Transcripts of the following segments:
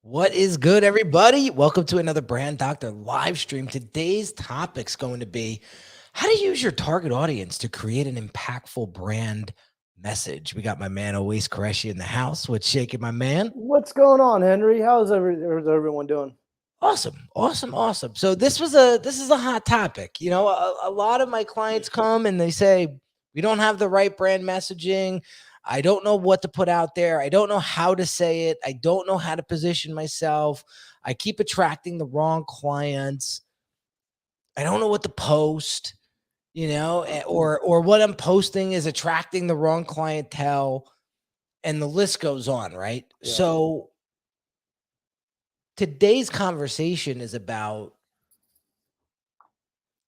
What is good, everybody? Welcome to another Brand Doctor live stream. Today's topic's going to be how to use your target audience to create an impactful brand message. We got my man Oais Qureshi in the house. What's shaking, my man? What's going on, Henry? How's everyone doing? Awesome. So this is a hot topic. A lot of my clients come and they say we don't have the right brand messaging. I don't know what to put out there. I don't know how to say it. I don't know how to position myself. I keep attracting the wrong clients. I don't know what to post, or what I'm posting is attracting the wrong clientele, and the list goes on, right? Yeah. So today's conversation is about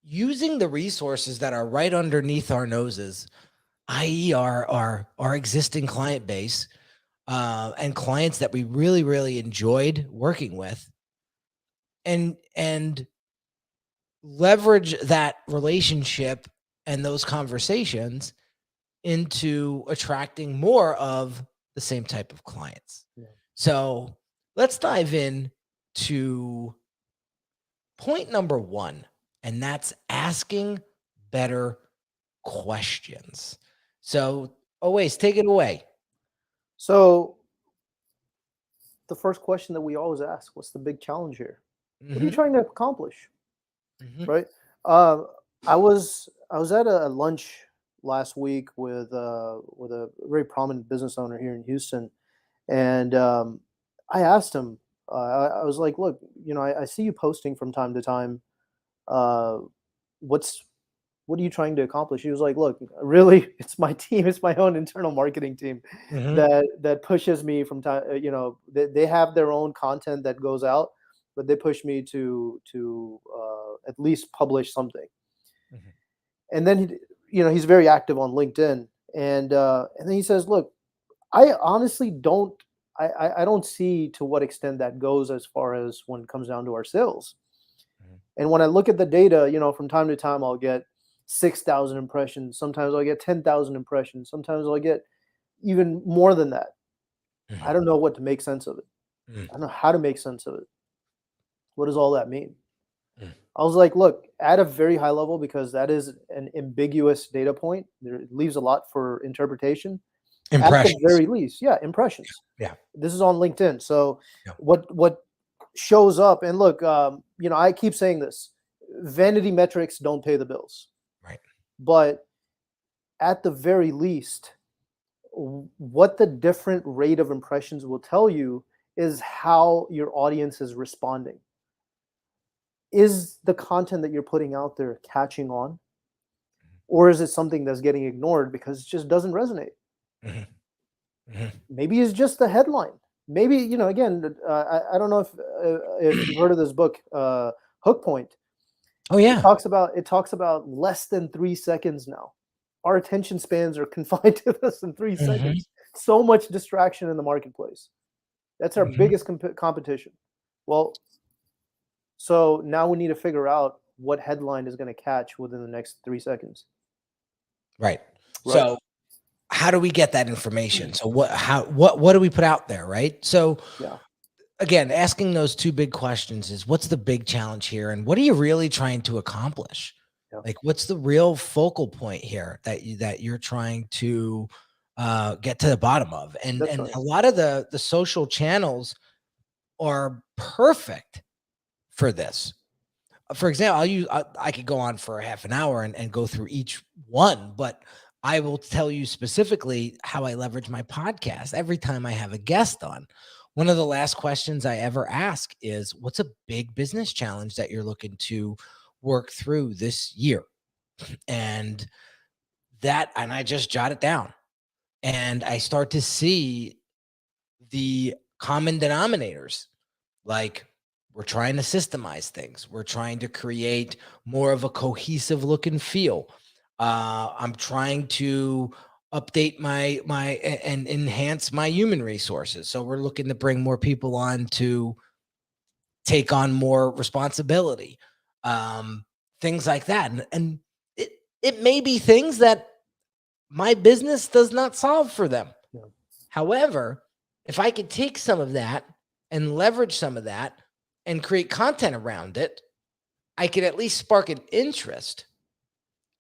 using the resources that are right underneath our noses, i.e., our existing client base, and clients that we really enjoyed working with, and leverage that relationship and those conversations into attracting more of the same type of clients. Yeah. So let's dive in to point number one, and that's asking better questions. So always take it away. So the first question that we always ask, what's the big challenge here? What are you Mm-hmm. trying to accomplish? Mm-hmm. Right? Uh, I was at a lunch last week with a very prominent business owner here in Houston, and I asked him. I was like, "Look, I see you posting from time to time. Uh, what's what are you trying to accomplish?" He was like, "Look, really, it's my team, it's my own internal marketing team Mm-hmm. that pushes me from time. They have their own content that goes out, but they push me to at least publish something." Mm-hmm. And then he's very active on LinkedIn, and then he says, "Look, I honestly don't." I don't see to what extent that goes as far as when it comes down to our sales. And when I look at the data, from time to time, I'll get 6,000 impressions. Sometimes I'll get 10,000 impressions. Sometimes I'll get even more than that. I don't know what to make sense of it. Mm-hmm. I don't know how to make sense of it. What does all that mean? Mm-hmm. I was like, look, at a very high level, because that is an ambiguous data point, it leaves a lot for interpretation. At the Impressions. very least, yeah, impressions. Yeah. This is on LinkedIn. So Yeah. what shows up, and look, I keep saying this, vanity metrics don't pay the bills. Right. But at the very least, what the different rate of impressions will tell you is how your audience is responding. Is the content that you're putting out there catching on? Or is it something that's getting ignored because it just doesn't resonate? Mm-hmm. Mm-hmm. Maybe it's just the headline. Maybe, again, I don't know if you've heard of this book, Hook Point. Oh It yeah. talks about less than 3 seconds now. Our attention spans are confined to less than 3 Mm-hmm. seconds. So much distraction in the marketplace. That's our Mm-hmm. biggest competition. Well, so now we need to figure out what headline is going to catch within the next 3 seconds. Right. Right. So how do we get that information? So what do we put out there, right? So Yeah. again, asking those two big questions is what's the big challenge here and what are you really trying to accomplish? Yeah. Like what's the real focal point here that you're trying to get to the bottom of? And That's and right. a lot of the social channels are perfect for this. For example, I could go on for a half an hour and go through each one, but I will tell you specifically how I leverage my podcast every time I have a guest on. One of the last questions I ever ask is, what's a big business challenge that you're looking to work through this year? And and I just jot it down and I start to see the common denominators. Like, we're trying to systemize things. We're trying to create more of a cohesive look and feel. I'm trying to update and enhance my human resources. So we're looking to bring more people on to take on more responsibility, um, things like that. And it may be things that my business does not solve for them. Yeah. However, if I could take some of that and leverage some of that and create content around it, I could at least spark an interest.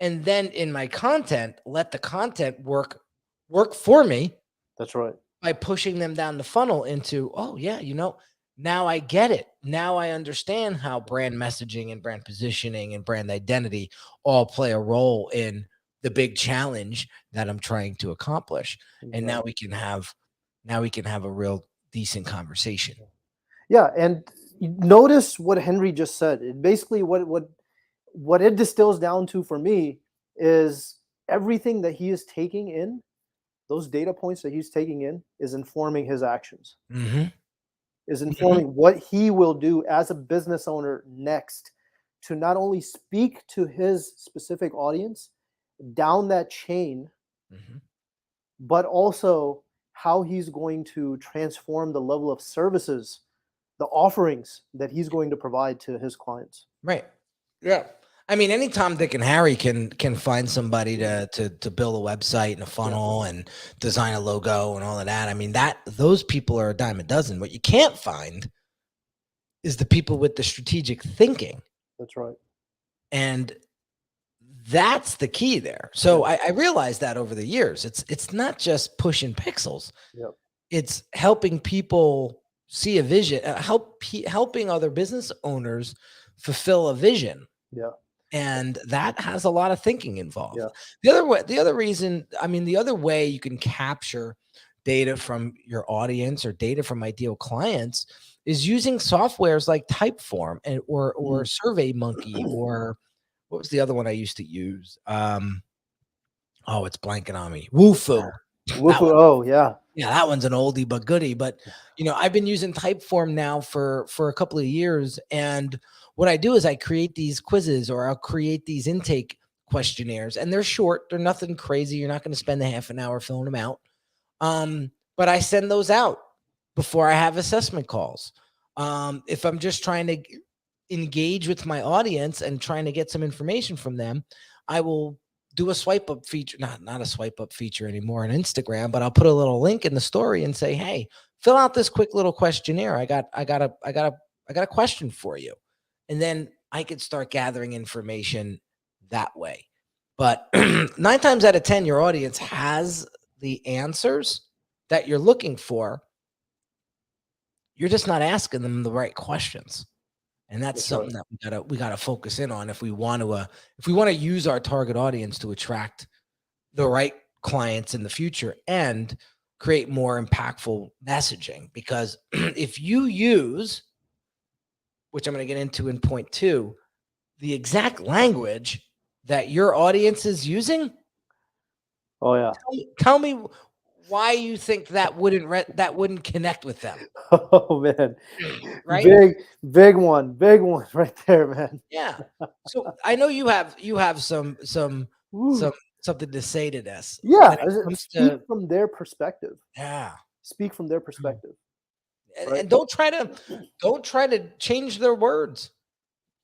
And then in my content, let the content work for me That's right. by pushing them down the funnel into, oh yeah, now I get it. Now I understand how brand messaging and brand positioning and brand identity all play a role in the big challenge that I'm trying to accomplish. And now Exactly. we can have a real decent conversation. Yeah, and notice what Henry just said. It basically what it distills down to for me is everything that he is taking in, those data points that he's taking in, is informing his actions, Hmm. is Hmm. informing what he will do as a business owner next to not only speak to his specific audience down that chain, Hmm. but also how he's going to transform the level of services, the offerings that he's going to provide to his clients. Right. Yeah. I mean, anytime Dick and Harry can find somebody to build a website and a Yeah, funnel and design a logo and all of that. I mean, that those people are a dime a dozen. What you can't find is the people with the strategic thinking. that's right. And that's the key there. Yeah, So I realized that over the years. It's not just pushing pixels. yeah, It's helping people see a vision, helping other business owners fulfill a vision. yeah, And that has a lot of thinking involved. yeah. The other reason, I mean, the other way you can capture data from your audience or data from ideal clients is using softwares like Typeform or Mm. Survey Monkey, or what was the other one I used to use? Oh, it's blanking on me. Woofu. That Woofu. one. Oh, yeah. Yeah, that one's an oldie but goodie. But I've been using Typeform now for a couple of years, and what I do is I create these quizzes, or I'll create these intake questionnaires, and they're short. They're nothing crazy. You're not going to spend a half an hour filling them out. But I send those out before I have assessment calls. If I'm just trying to engage with my audience and trying to get some information from them, I will do a swipe up feature, not a swipe up feature anymore on Instagram, but I'll put a little link in the story and say, "Hey, fill out this quick little questionnaire. I got a question for you." And then I could start gathering information that way. But 9 times out of 10 your audience has the answers that you're looking for. You're just not asking them the right questions. And that's That's right. something that we gotta focus in on if we want to use our target audience to attract the right clients in the future and create more impactful messaging. Because if you use, which I'm going to get into in point 2, the exact language that your audience is using, Oh, yeah. tell me why you think that wouldn't connect with them, Oh, man. right? Big one right there, man. Yeah. So I know you have Woo. some something to say to this when Yeah, it comes speak to, from their perspective. yeah. Speak from their perspective, right? And don't try to change their words.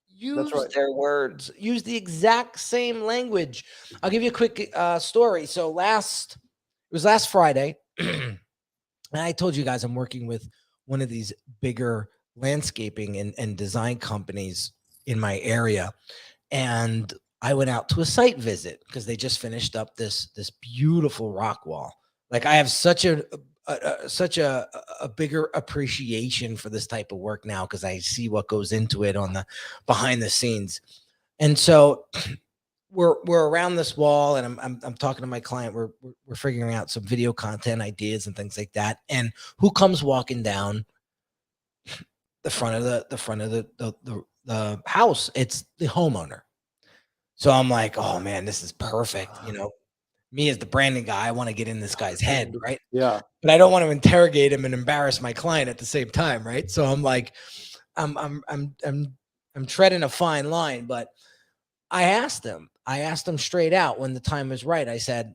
That's Use right. their words. Use the exact same language. I'll give you a quick story. So it was last Friday, and I told you guys I'm working with one of these bigger landscaping and design companies in my area, and I went out to a site visit because they just finished up this beautiful rock wall. Like, I have such a bigger appreciation for this type of work now because I see what goes into it on the behind the scenes. And so we're around this wall, and I'm talking to my client. We're figuring out some video content ideas and things like that. And who comes walking down the front of the house? It's the homeowner. So I'm like, oh man, this is perfect. Me as the branding guy, I want to get in this guy's head, right? Yeah. But I don't want to interrogate him and embarrass my client at the same time, right? So I'm like, I'm treading a fine line. But I asked him straight out when the time was right. I said,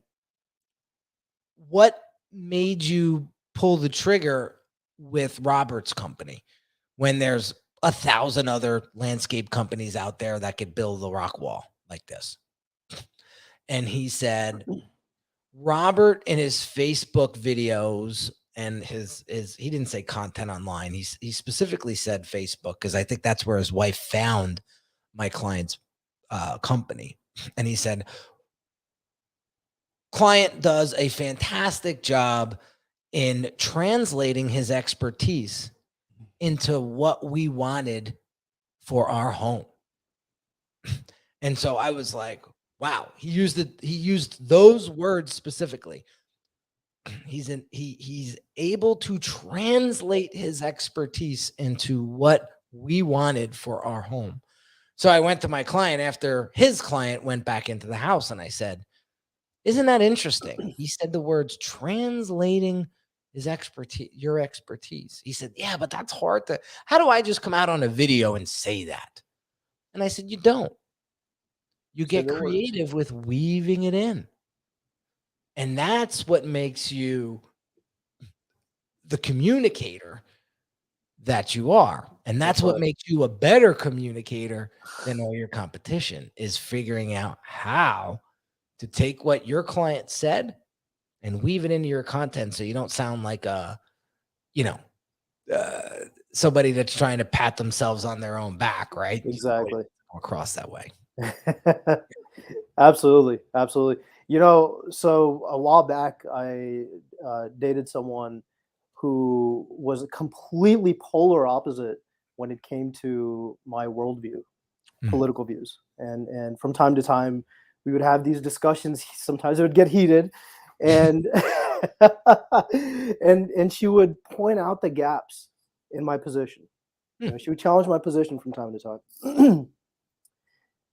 what made you pull the trigger with Robert's company when there's 1,000 other landscape companies out there that could build a rock wall like this? And he said, Robert in his Facebook videos and his he didn't say content online. He specifically said Facebook, because I think that's where his wife found my client's company. And he said, client does a fantastic job in translating his expertise into what we wanted for our home. And so I was like, wow, he used those words specifically. He's able to translate his expertise into what we wanted for our home. So I went to my client after his client went back into the house, and I said, isn't that interesting? He said the words translating his expertise, your expertise. He said, yeah, but that's hard to, how do I just come out on a video and say that? And I said, you don't. You Say get the words. creative with weaving it in. And that's what makes you the communicator that you are. And that's what right. makes you a better communicator than all your competition, is figuring out how to take what your client said and weave it into your content, so you don't sound like a, you know, somebody that's trying to pat themselves on their own back, right? You always Exactly. come across that way. Absolutely, absolutely. You know, so a while back, I dated someone who was completely polar opposite when it came to my worldview, Mm. political views, and from time to time, we would have these discussions. Sometimes it would get heated, and and she would point out the gaps in my position. You know, she would challenge my position from time to time.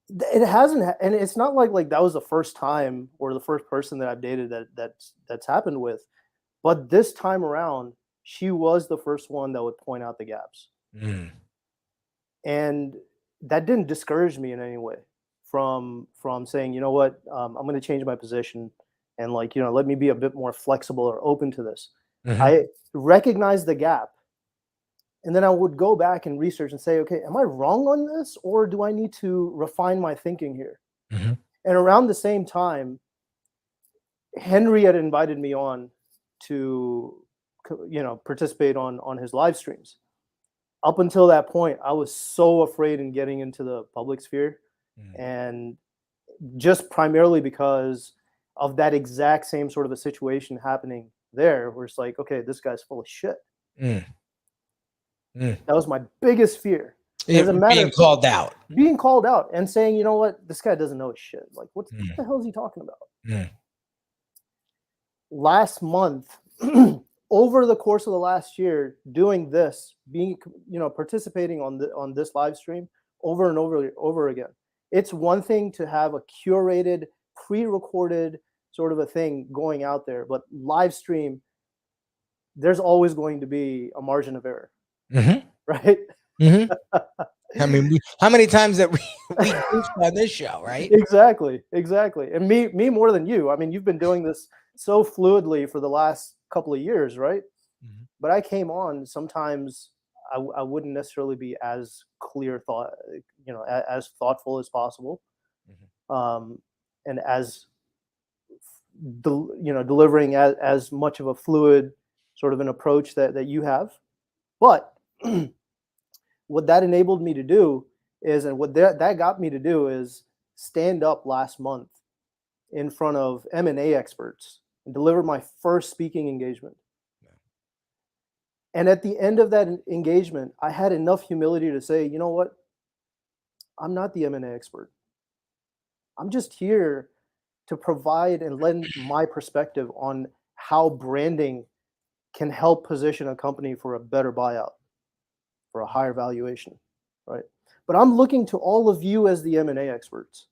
It hasn't, and it's not like that was the first time or the first person that I've dated that's happened with. But this time around, she was the first one that would point out the gaps, Mm. and that didn't discourage me in any way from saying, you know what, I'm going to change my position, and like, you know, let me be a bit more flexible or open to this. Mhm. I recognized the gap, and then I would go back and research and say, okay, am I wrong on this, or do I need to refine my thinking here? Mhm. And around the same time, Henry had invited me on to, you know, participate on his live streams. Up until that point, I was so afraid in getting into the public sphere, Mm. and just primarily because of that exact same sort of a situation happening there, where it's like, okay, this guy's full of shit. Mm. Mm. That was my biggest fear. And Yeah, as a matter being of called out. being called out and saying, you know what, this guy doesn't know his shit. Like, what Mm. the hell is he talking about? Mm. Last month, over the course of the last year, doing this, being, you know, participating on this live stream over and over again. It's one thing to have a curated, pre-recorded sort of a thing going out there, but live stream, there's always going to be a margin of error, Mhm. right? Mhm. I mean, how many times that we goofed on this show, right? Exactly, exactly. And me more than you. I mean, you've been doing this so fluidly for the last couple of years, right? Mhm. But I came on, sometimes I wouldn't necessarily be as clear thought, you know, as thoughtful as possible, Mhm. um, and as you know, delivering as much of a fluid sort of an approach that you have. But what that enabled me to do is, and what that got me to do is stand up last month in front of M&A experts and deliver my first speaking engagement. Yeah. And at the end of that engagement, I had enough humility to say, you know what? I'm not the M&A expert. I'm just here to provide and lend my perspective on how branding can help position a company for a better buyout, for a higher valuation, right? But I'm looking to all of you as the M&A experts.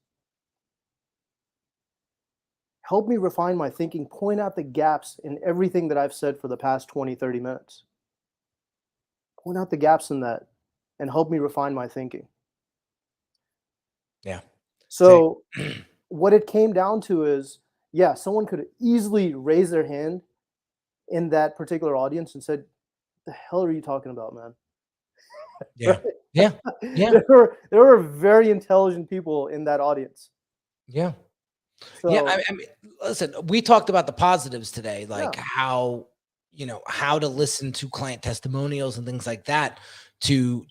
Help me refine my thinking, point out the gaps in everything that I've said for the past 20, 30 minutes. Point out the gaps in that and help me refine my thinking. Yeah. Say, So what it came down to is, yeah, someone could easily raise their hand in that particular audience and said, "The hell are you talking about, man?" yeah. Right? Yeah. Yeah. There were very intelligent people in that audience. Yeah. Yeah. So I mean, listen, we talked about the positives today, yeah, like how how to listen to client testimonials and things like that to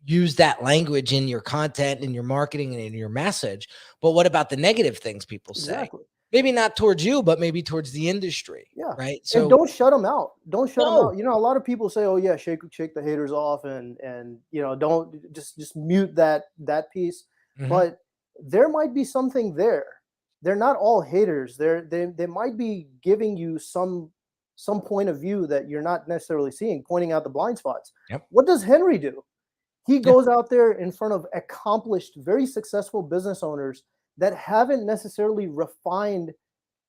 use that language in your content, in your marketing, and in your message. But what about the negative things people say? Exactly. Maybe not towards you, but maybe towards the industry, Yeah. right? And So don't shut them out. Don't shut them no. out. A lot of people say, "Oh yeah, shake the haters off," and don't just mute that piece. Mhm. But there might be something there. They're not all haters. They might be giving you some point of view that you're not necessarily seeing, pointing out the blind spots. Yep. What does Henry do? He Yeah. goes out there in front of accomplished, very successful business owners that haven't necessarily refined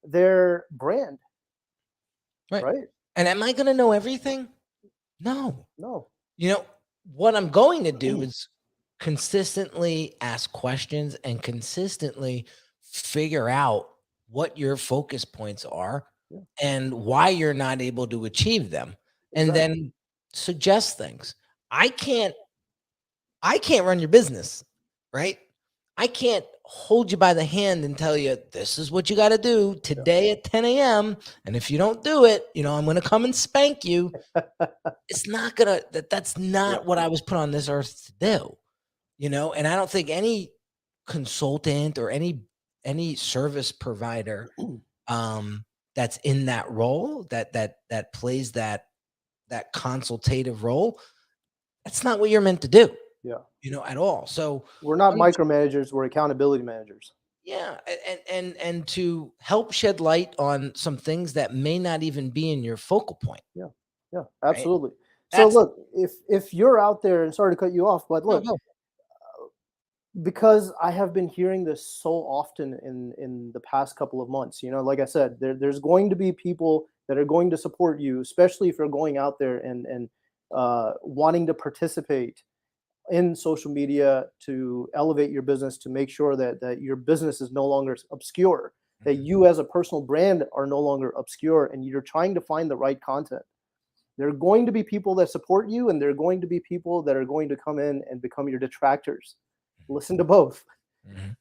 their brand, Right. right? And am I going to know everything? No. No. You know, what I'm going to do is consistently ask questions and consistently figure out what your focus points are Yeah, and why you're not able to achieve them, and exactly. then suggest things. I can't I can't run your business, right? I can't hold you by the hand and tell you this is what you got to do Yeah, today at 10 a.m. And if you don't do it, I'm going to come and spank you. It's not gonna that's yeah, not what I was put on this earth to do, and I don't think any consultant or any service provider that's in that role that plays that consultative role, that's not what you're meant to do, yeah. at all. So We're not I'm micromanagers, we're accountability managers. yeah, and to help shed light on some things that may not even be in your focal point, Yeah, yeah, right? absolutely. So That's look, if you're out there, and sorry to cut you off, but no, look, no. because I have been hearing this so often in the past couple of months, like I said, there's going to be people that are going to support you, especially if you're going out there and wanting to participate in social media to elevate your business, to make sure that your business is no longer obscure, that Mhm. you as a personal brand are no longer obscure, and you're trying to find the right content. There are going to be people that support you, and there are going to be people that are going to come in and become your detractors. Listen to both. Mhm.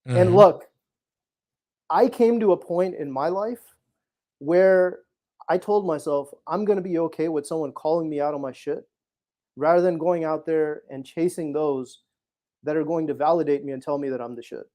And Mhm. look, I came to a point in my life where I told myself, I'm going to be okay with someone calling me out on my shit rather than going out there and chasing those that are going to validate me and tell me that I'm the shit.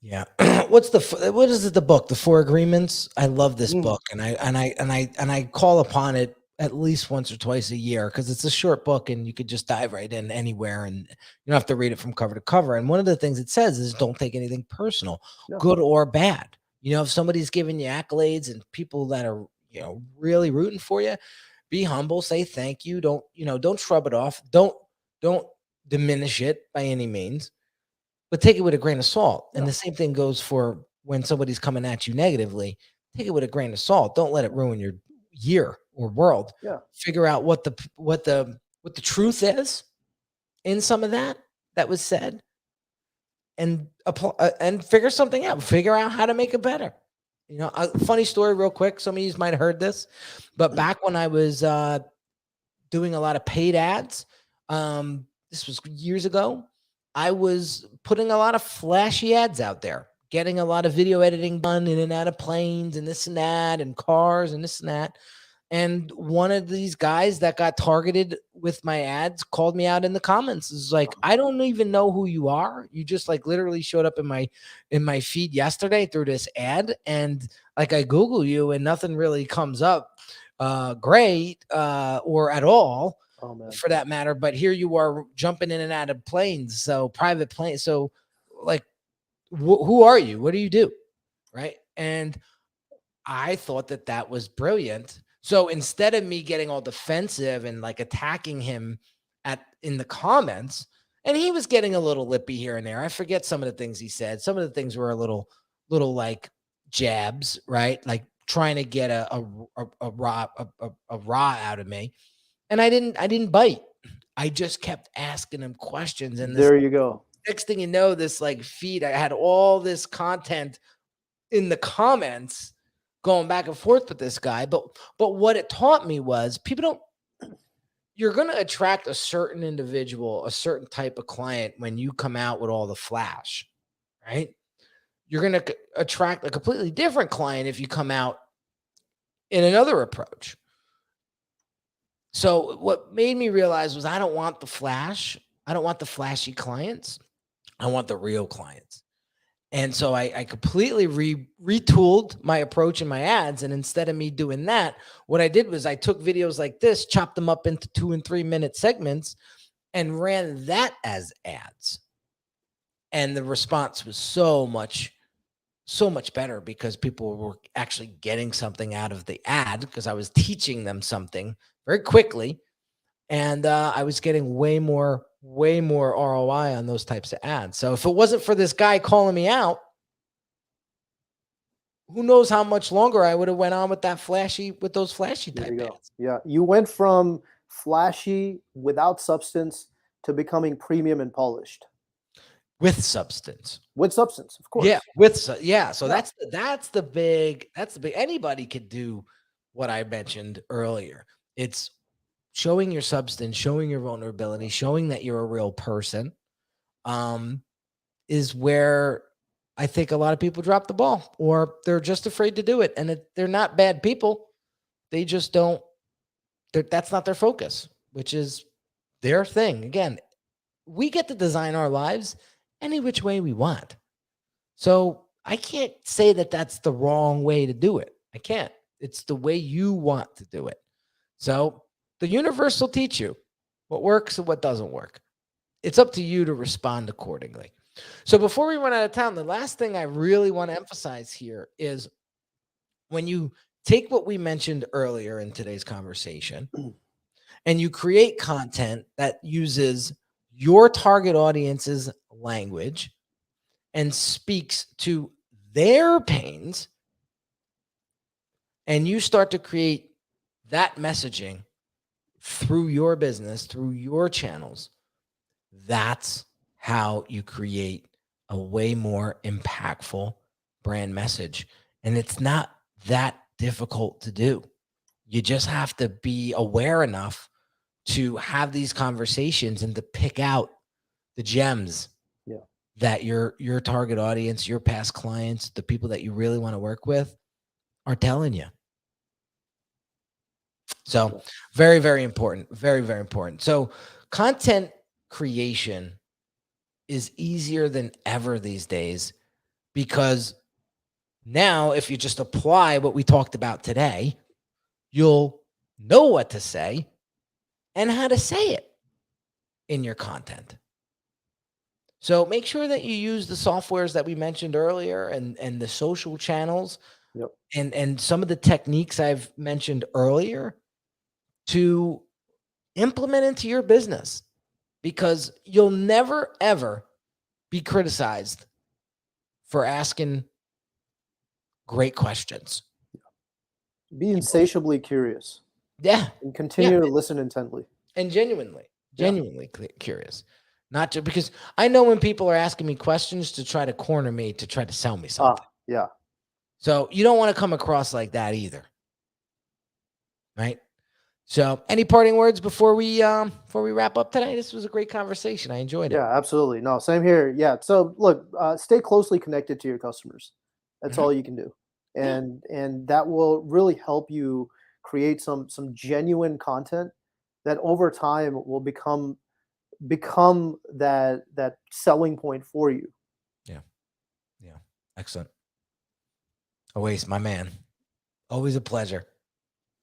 Yeah. What is it, the book, The Four Agreements? I love this Mhm. book, and I call upon it at least once or twice a year because it's a short book and you could just dive right in anywhere and you don't have to read it from cover to cover. And one of the things it says is don't take anything personal, Yeah, good or bad. If somebody's giving you accolades and people that are, really rooting for you, be humble, say thank you. Don't shrub it off. Don't diminish it by any means, but take it with a grain of salt. And yeah, the same thing goes for when somebody's coming at you negatively. Take it with a grain of salt. Don't let it ruin your year or world. yeah, Figure out what the truth is in some of that was said, and apply and figure something out. Figure out how to make it better. A funny story, real quick. Some of you might have heard this, but back when I was doing a lot of paid ads. This was years ago. I was putting a lot of flashy ads out there, getting a lot of video editing done in and out of planes and this and that, and cars and this and that. And one of these guys that got targeted with my ads called me out in the comments. It's like, I don't even know who you are. You just like literally showed up in my feed yesterday through this ad. And like I Google you and nothing really comes up great or at all oh man, for that matter. But here you are jumping in and out of planes. So private planes. So like, who are you? What do you do? Right. And I thought that was brilliant. So instead of me getting all defensive and like attacking him in the comments, and he was getting a little lippy here and there. I forget some of the things he said. Some of the things were a little like jabs, right? Like trying to get a raw out of me. And I didn't bite. I just kept asking him questions. And this there you go. next thing you know, this like feed, I had all this content in the comments going back and forth with this guy. But what it taught me was people don't you're going to attract a certain individual, a certain type of client when you come out with all the flash, right? You're going to attract a completely different client if you come out in another approach. So what made me realize was I don't want the flash. I don't want the flashy clients. I want the real clients. And so I completely retooled my approach in my ads. And instead of me doing that, what I did was I took videos like this, chopped them up into 2 and 3 minute segments, and ran that as ads. And the response was so much better because people were actually getting something out of the ad because I was teaching them something very quickly. And I was getting way more ROI on those types of ads. So if it wasn't for this guy calling me out, who knows how much longer I would have went on with those flashy There type you go. ads. Yeah, you went from flashy without substance to becoming premium and polished With substance. with substance, of Yeah, course. So Yeah, that's the big anybody could do what I mentioned earlier. It's showing your substance, showing your vulnerability, showing that you're a real person, is where I think a lot of people drop the ball, or they're just afraid to do it. And they're not bad people. They just don't, that's not their focus, which is their thing. Again, we get to design our lives any which way we want. So I can't say that that's the wrong way to do it. I can't. It's the way you want to do it. So the universe will teach you what works and what doesn't work. It's up to you to respond accordingly. So before we run out of time, the last thing I really want to emphasize here is when you take what we mentioned earlier in today's conversation and you create content that uses your target audience's language and speaks to their pains, and you start to create that messaging through your business, through your channels, that's how you create a way more impactful brand message. And it's not that difficult to do. You just have to be aware enough to have these conversations and to pick out the gems yeah, that your target audience, your past clients, the people that you really want to work with are telling you. So yeah. very, very important. Very, very important. So content creation is easier than ever these days because now if you just apply what we talked about today, you'll know what to say and how to say it in your content. So make sure that you use the softwares that we mentioned earlier and the social channels Yep. and some of the techniques I've mentioned earlier to implement into your business, because you'll never ever be criticized for asking great questions. Be insatiably curious Yeah. and Yeah. continue to listen intently. And genuinely Yeah. curious. Not just because I know when people are asking me questions to try to corner me, to try to sell me something. Yeah. So you don't want to come across like that either. Right? So any parting words before we wrap up today? This was a great conversation. I enjoyed it. Yeah, absolutely. No, same here. Yeah. So look, stay closely connected to your customers. That's Mhm. all you can do. Yeah. And that will really help you create some genuine content that over time will become that selling point for you. Yeah. Yeah. Excellent. Always, my man. Always a pleasure.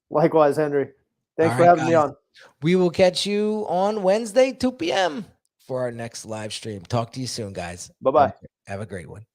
Likewise, Henry. All Thanks for right, having me guys. on. We will catch you on Wednesday, 2 p.m. for our next live stream. Talk to you soon, guys. Bye-bye. Have a great one.